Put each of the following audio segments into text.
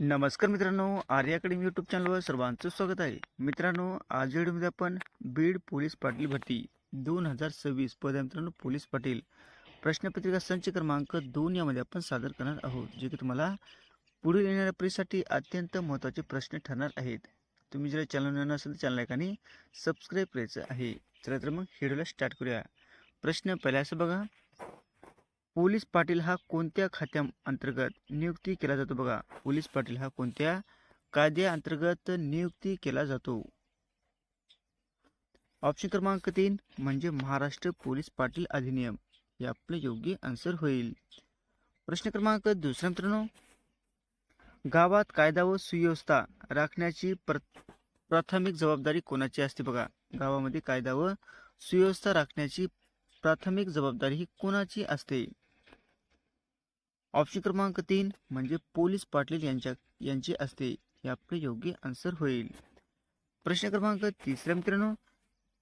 नमस्कार मित्रांनो, आर्य academy YouTube चॅनलवर सर्वांचं स्वागत आहे. मित्रांनो, आज व्हिडिओमध्ये आपण बीड पोलीस पाटील भरती 2026 पद मित्रांनो पोलीस पाटील प्रश्नपत्रिका संच क्रमांक 2 यामध्ये आपण सादर करणार आहोत, जे की तुम्हाला पुढील येणाऱ्या परीक्षेसाठी अत्यंत महत्त्वाचे प्रश्न ठरणार आहेत. तुम्ही जर चॅनल नवीन असेल तर चॅनल लाईक सबस्क्राईब करायचं आहे. चला तर मग व्हिडिओला स्टार्ट करूया. प्रश्न पहिला असं बघा, पोलीस पाटील हा कोणत्या खात्याअंतर्गत नियुक्ती केला जातो? बघा, पोलीस पाटील हा कोणत्या कायद्याअंतर्गत नियुक्ती केला जातो? ऑप्शन क्रमांक 3 म्हणजे महाराष्ट्र पोलीस पाटील अधिनियम. हे आपले योग्य आन्सर होईल. प्रश्न क्रमांक दुसरा मित्रांनो, गावात कायदा व सुव्यवस्था राखण्याची प्राथमिक जबाबदारी कोणाची असते? बघा, गावामध्ये कायदा व सुव्यवस्था राखण्याची प्राथमिक जबाबदारी ही कोणाची असते? ऑप्शन क्रमांक 3 म्हणजे पोलीस पाटील यांची असते. हे आपले योग्य आन्सर होईल. प्रश्न क्रमांक तिसरा मित्रांनो,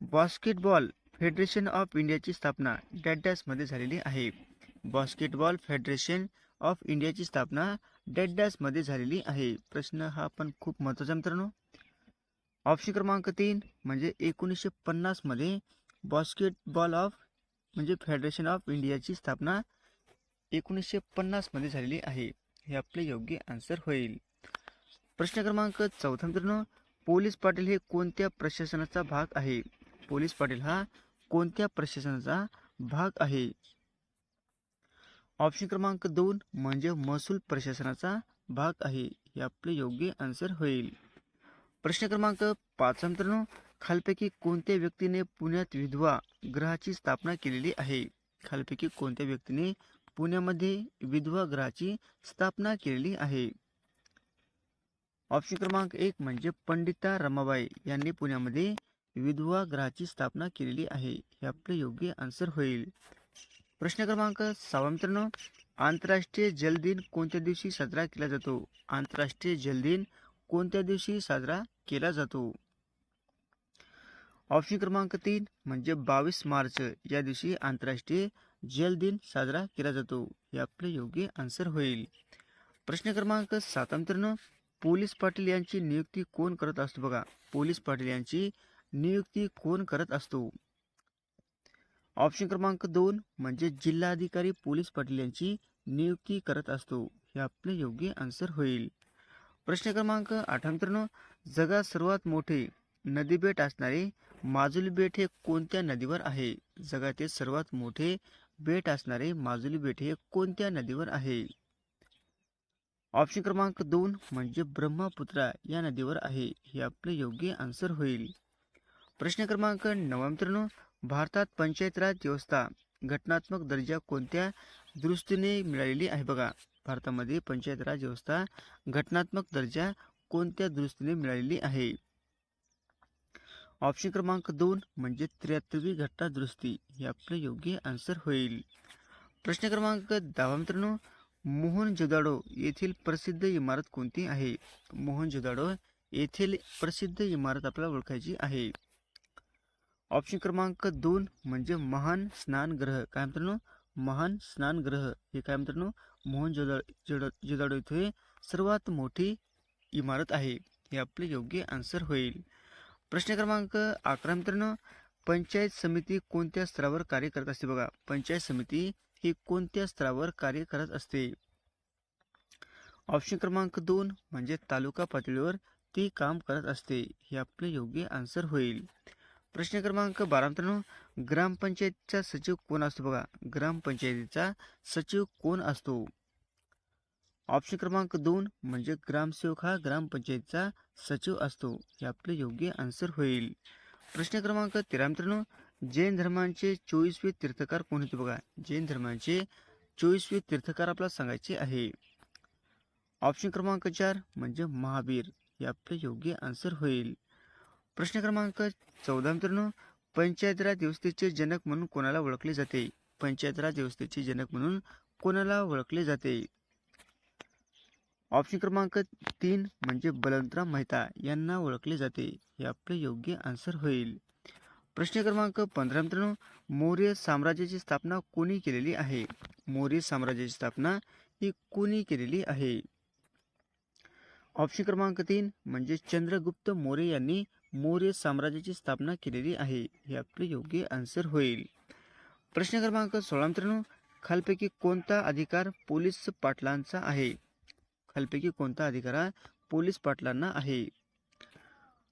बास्केटबॉल फेडरेशन ऑफ इंडियाची स्थापना डॅश मध्ये झालेली आहे. बास्केटबॉल फेडरेशन ऑफ इंडियाची स्थापना डॅश मध्ये झालेली आहे. प्रश्न हा पण खूप महत्त्वाचा मित्रांनो. ऑप्शन क्रमांक 3 म्हणजे 1950 मध्ये बास्केटबॉल म्हणजे फेडरेशन ऑफ इंडियाची स्थापना 1950 मध्ये झालेली आहे. हे आपले योग्य आन्सर होईल. प्रश्न क्रमांक चौथा मित्रांनो, पोलीस पाटील हे कोणत्या प्रशासनाचा भाग आहे? पोलीस पाटील हा कोणत्या प्रशासनाचा भाग आहे? ऑप्शन क्रमांक 2 म्हणजे महसूल प्रशासनाचा भाग आहे. हे आपले योग्य आन्सर होईल. प्रश्न क्रमांक 5 मित्रांनो, खालपैकी कोणत्या व्यक्तीने पुण्यात विधवा गृहाची स्थापना केलेली आहे? खालपैकी कोणत्या व्यक्तीने पुण्यामध्ये विधवा गृहाची स्थापना केलेली आहे? ऑप्शन क्रमांक 1 म्हणजे पंडिता रमाबाई यांनी पुण्यामध्ये विधवा गृहाची स्थापना केलेली आहे. हे आपले योग्य आन्सर होईल. प्रश्न क्रमांक 6 मित्रांनो, आंतरराष्ट्रीय जल दिन कोणत्या दिवशी साजरा केला जातो? आंतरराष्ट्रीय जल दिन कोणत्या दिवशी साजरा केला जातो? ऑप्शन क्रमांक 3 म्हणजे 22 मार्च या दिवशी आंतरराष्ट्रीय जल दिन साजरा केला जातो. हे आपले योग्य आन्सर होईल. प्रश्न क्रमांक 7 मित्रांनो, पोलीस पाटील यांची नियुक्ती कोण करत असतो? बघा, पोलीस पाटील यांची नियुक्ती कोण करत असतो? ऑप्शन क्रमांक 2 म्हणजे जिल्हाधिकारी पोलीस पाटील यांची नियुक्ती करत असतो. हे आपले योग्य आन्सर होईल. प्रश्न क्रमांक 8 मित्रांनो, जगात सर्वात मोठे नदी बेट असणारे माजुली बेट हे कोणत्या नदीवर आहे? जगातील सर्वात मोठे बेट असणारे माजुली बेट हे कोणत्या नदीवर आहे? ऑप्शन क्रमांक 2 म्हणजे ब्रह्मपुत्रा या नदीवर आहे. हे आपले योग्य आन्सर होईल. प्रश्न क्रमांक 9 मित्रांनो, भारतात पंचायत राज व्यवस्था घटनात्मक दर्जा कोणत्या दृष्टीने मिळालेली आहे? बघा, भारतामध्ये पंचायत राज व्यवस्था घटनात्मक दर्जा कोणत्या दृष्टीने मिळालेली आहे? ऑप्शन क्रमांक 2 म्हणजे 73वी घटना दुरुस्ती. हे आपले योग्य आन्सर होईल. प्रश्न क्रमांक 10 मित्रांनो, मोहनजोदाडो येथील प्रसिद्ध इमारत कोणती आहे? मोहनजोदाडो येथील प्रसिद्ध इमारत आपल्याला ओळखायची आहे. ऑप्शन क्रमांक 2 म्हणजे महान स्नानगृह. काय मित्रांनो? महान स्नानगृह हे काय मित्रांनो? मोहनजोदाडो येथे सर्वात मोठी इमारत आहे. हे आपले योग्य आन्सर होईल. प्रश्न क्रमांक 11 मित्रांनो, पंचायत समिती कोणत्या स्तरावर कार्य करत असते? बघा, पंचायत समिती ही कोणत्या स्तरावर कार्य करत असते? ऑप्शन क्रमांक 2 म्हणजे तालुका पातळीवर ती काम करत असते. हे आपले योग्य आन्सर होईल. प्रश्न क्रमांक 12 मित्रांनो, ग्रामपंचायतीचा सचिव कोण असतो? बघा, ग्रामपंचायतीचा सचिव कोण असतो? ऑप्शन क्रमांक 2 म्हणजे ग्रामसेवक हा ग्रामपंचायतीचा सचिव असतो. हे आपले योग्य आन्सर होईल. प्रश्न क्रमांक 13 मित्रांनो, जैन धर्मांचे 24वे तीर्थकार कोण होते? बघा, जैन धर्मांचे 24वे तीर्थकार आपल्याला सांगायचे आहे. ऑप्शन क्रमांक 4 म्हणजे महावीर. हे आपले योग्य आन्सर होईल. प्रश्न क्रमांक 14 मित्रांनो, पंचायत राज व्यवस्थेचे जनक म्हणून कोणाला ओळखले जाते? पंचायत राज व्यवस्थेचे जनक म्हणून कोणाला ओळखले जाते? ऑप्शन क्रमांक 3 म्हणजे बलवंतराव मेहता यांना ओळखले जाते. हे आपले योग्य आन्सर होईल. प्रश्न क्रमांक 15 मित्रांनो, मौर्य साम्राज्याची स्थापना कोणी केलेली आहे? मौर्य साम्राज्याची स्थापना ही कोणी केलेली आहे? ऑप्शन क्रमांक 3 म्हणजे चंद्रगुप्त मौर्य यांनी मौर्य साम्राज्याची स्थापना केलेली आहे. हे आपले योग्य आन्सर होईल. प्रश्न क्रमांक 16 मित्रांनो, खालपैकी कोणता अधिकार पोलीस पाटलांचा आहे? खालपैकी कोणता अधिकार हा पोलीस पाटलांना आहे?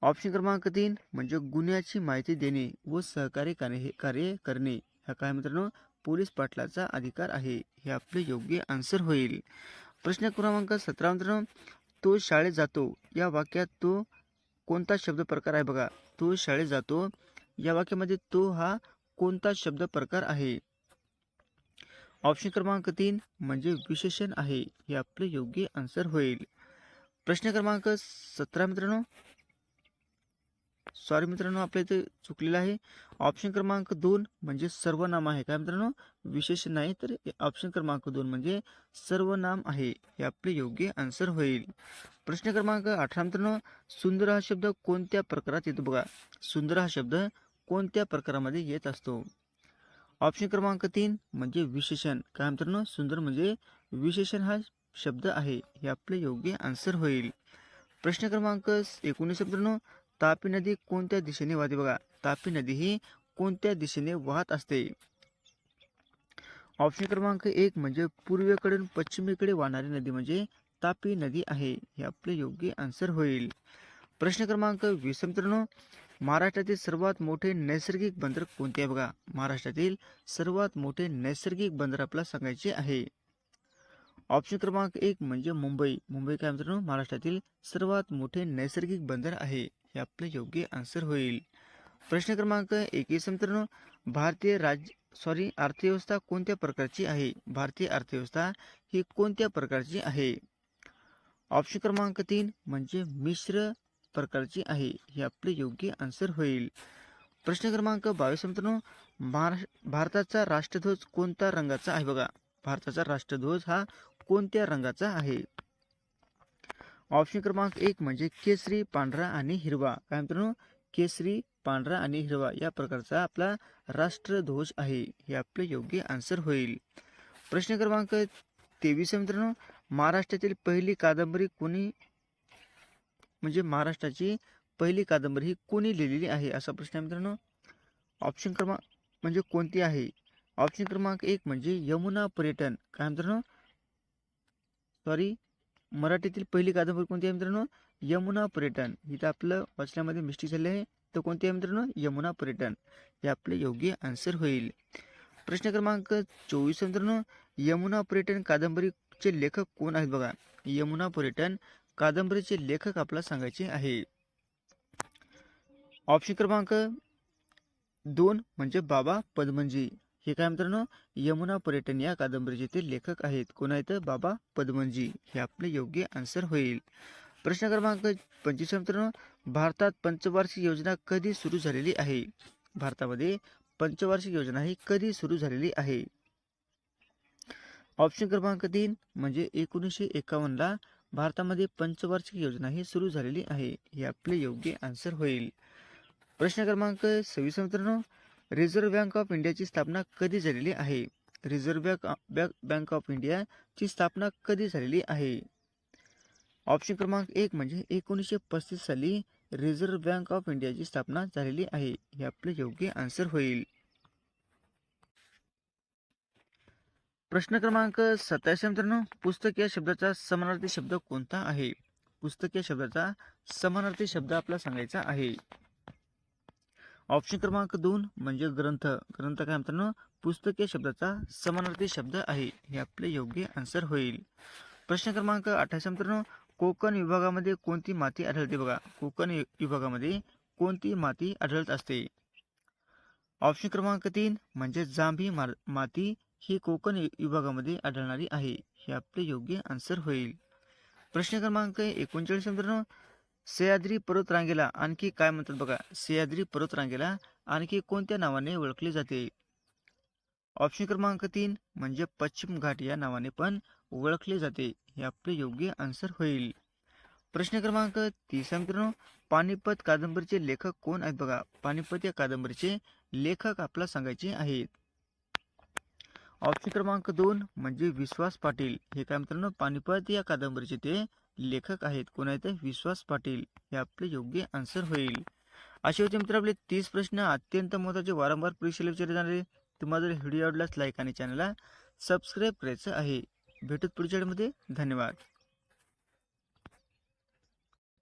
ऑप्शन क्रमांक 3 म्हणजे गुन्ह्याची माहिती देणे व सहकारी कार्य करणे. हा काय मित्रांनो पोलीस पाटलाचा अधिकार आहे. हे आपले योग्य आन्सर होईल. प्रश्न क्रमांक 17 मित्रांनो, तो शाळेत जातो या वाक्यात तो कोणता शब्द प्रकार आहे? बघा, तो शाळेत जातो या वाक्यामध्ये तो हा कोणता शब्द प्रकार आहे? ऑप्शन क्रमांक 3 म्हणजे विशेषण आहे. हे आपले योग्य आन्सर होईल. प्रश्न क्रमांक 17 मित्रांनो, सॉरी मित्रांनो, आपल्या इथे चुकलेलं आहे. ऑप्शन क्रमांक 2 म्हणजे सर्वनाम आहे. काय मित्रांनो, विशेषण नाही, तर ऑप्शन क्रमांक 2 म्हणजे सर्वनाम आहे. हे आपले योग्य आन्सर होईल. प्रश्न क्रमांक 18 मित्रांनो, सुंदर हा शब्द कोणत्या प्रकारात येतो? बघा, सुंदर हा शब्द कोणत्या प्रकारामध्ये येत असतो? ऑप्शन क्रमांक 3 म्हणजे विशेषण. काय मित्रांनो, सुंदर म्हणजे विशेषण हा शब्द आहे. हे आपले योग्य आन्सर होईल. प्रश्न क्रमांक 19 मित्रांनो, तापी नदी कोणत्या दिशेने वाहते? बघा, तापी नदी ही कोणत्या दिशेने वाहत असते? ऑप्शन क्रमांक 1 म्हणजे पूर्वेकडून पश्चिमेकडे वाहणारी नदी म्हणजे तापी नदी आहे. हे आपले योग्य आन्सर होईल. प्रश्न क्रमांक 20 मित्रांनो, महाराष्ट्रातील सर्वात मोठे नैसर्गिक बंदर कोणते आहे? बघा, महाराष्ट्रातील सर्वात मोठे नैसर्गिक बंदर आपल्याला सांगायचे आहे. ऑप्शन क्रमांक 1 म्हणजे मुंबई. मुंबई काय मित्रांनो महाराष्ट्रातील सर्वात मोठे नैसर्गिक बंदर आहे. हे आपले योग्य आन्सर होईल. प्रश्न क्रमांक 21 मित्रांनो, भारतीय अर्थव्यवस्था कोणत्या प्रकारची आहे? भारतीय अर्थव्यवस्था ही कोणत्या प्रकारची आहे? ऑप्शन क्रमांक 3 म्हणजे मिश्र प्रकारची आहे. हे आपले योग्य आन्सर होईल. प्रश्न क्रमांक 22 मित्रांनो, भारताचा राष्ट्रध्वज कोणत्या रंगाचा आहे? बघा, भारताचा राष्ट्रध्वज हा कोणत्या रंगाचा आहे? ऑप्शन क्रमांक 1 म्हणजे केसरी, पांढरा आणि हिरवा. काय मित्रांनो, केसरी, पांढरा आणि हिरवा या प्रकारचा आपला राष्ट्रध्वज आहे. हे आपले योग्य आन्सर होईल. प्रश्न क्रमांक 23 मित्रांनो, महाराष्ट्रातील पहिली कादंबरी कोणी म्हणजे महाराष्ट्राची पहिली कादंबरी ही कोणी लिहिलेली आहे असा प्रश्न आहे मित्रांनो. ऑप्शन क्रमांक म्हणजे कोणती आहे? ऑप्शन क्रमांक 1 म्हणजे यमुना पर्यटन. काय मित्रांनो, सॉरी, मराठीतील पहिली कादंबरी कोणती आहे मित्रांनो? यमुना पर्यटन. इथं आपलं वाचण्यामध्ये मिस्टेक झाली आहे, तर कोणती आहे मित्रांनो? यमुना पर्यटन. हे आपले योग्य आन्सर होईल. प्रश्न क्रमांक 24 मित्रांनो, यमुना पर्यटन कादंबरीचे लेखक कोण आहेत? बघा, यमुना पर्यटन कादंबरीचे लेखक आपल्याला सांगायचे आहे. ऑप्शन क्रमांक 2 म्हणजे बाबा पदमनजी. हे काय मित्रांनो, यमुना पर्यटन या कादंबरीचे ते लेखक आहेत. कोण आहेत? बाबा पदमनजी. हे आपले योग्य आन्सर होईल. प्रश्न क्रमांक 25 मित्रांनो, भारतात पंचवार्षिक योजना कधी सुरू झालेली आहे? भारतामध्ये पंचवार्षिक योजना ही कधी सुरू झालेली आहे? ऑप्शन क्रमांक 3 म्हणजे 1951 ला भारतामध्ये पंचवार्षिक योजना ही सुरू झालेली आहे. हे आपले योग्य आन्सर होईल. प्रश्न क्रमांक 26 मित्रांनो, रिझर्व्ह बँक ऑफ इंडियाची स्थापना कधी झालेली आहे? रिझर्व्ह बँक ऑफ इंडियाची स्थापना कधी झालेली आहे? ऑप्शन क्रमांक 1 म्हणजे 1935 साली रिझर्व्ह बँक ऑफ इंडियाची स्थापना झालेली आहे. हे आपले योग्य आन्सर होईल. प्रश्न क्रमांक 27 मित्रांनो, पुस्तक या शब्दाचा समानार्थी शब्द कोणता आहे? पुस्तक या शब्दाचा समानार्थी शब्द आपल्याला सांगायचा आहे. ऑप्शन क्रमांक 2 म्हणजे ग्रंथ. ग्रंथ काय मित्रांनो, पुस्तक या शब्दाचा समानार्थी शब्द आहे. हे आपले योग्य आन्सर होईल. प्रश्न क्रमांक 28 मित्रांनो, कोकण विभागामध्ये कोणती माती आढळते? बघा, कोकण विभागामध्ये कोणती माती आढळत असते? ऑप्शन क्रमांक 3 म्हणजे जांभी माती ही कोकण विभागामध्ये आढळणारी आहे. हे आपले योग्य आन्सर होईल. प्रश्न क्रमांक 39 मित्रांनो, सह्याद्री पर्वतरांगेला आणखी काय म्हणतात? बघा, सह्याद्री पर्वतरांगेला आणखी कोणत्या नावाने ओळखले जाते? ऑप्शन क्रमांक 3 म्हणजे पश्चिम घाट या नावाने पण ओळखले जाते. हे आपले योग्य आन्सर होईल. प्रश्न क्रमांक 30 मित्रांनो, पानिपत कादंबरीचे लेखक कोण आहेत? बघा, पानिपत या कादंबरीचे लेखक आपल्याला सांगायचे आहेत. ऑप्शन क्रमांक 2 म्हणजे विश्वास पाटील. हे काय मित्रांनो, पानिपत या कादंबरीचे ते लेखक आहेत. कोण आहेत? विश्वास पाटील. हे आपले योग्य आन्सर होईल. असे होते मित्र आपले 30 प्रश्न अत्यंत महत्त्वाचे वारंवार परीक्षेला विचारले जाणारे. तुम्हाला जर व्हिडिओ आवडल्यास लाईक आणि चॅनलला सबस्क्राईब करायचं आहे. भेटूत पुढच्या व्हिडिओमध्ये. धन्यवाद.